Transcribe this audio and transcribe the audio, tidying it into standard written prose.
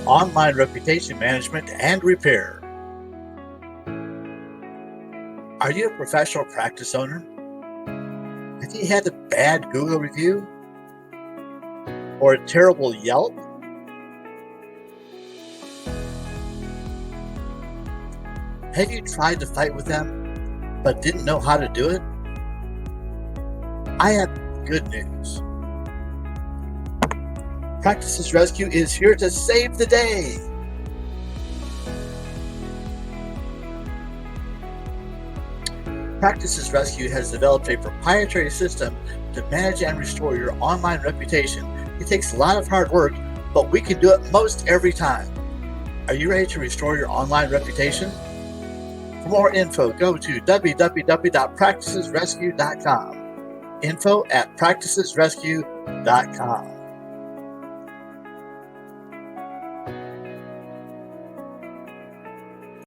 online reputation management and repair. Are you a professional practice owner? Have you had a bad Google review or a terrible Yelp? Have you tried to fight with them but didn't know how to do it? I have good news. Practices Rescue is here to save the day. Practices Rescue has developed a proprietary system to manage and restore your online reputation. It takes a lot of hard work, but we can do it most every time. Are you ready to restore your online reputation? For more info, go to www.practicesrescue.com. info@practicesrescue.com.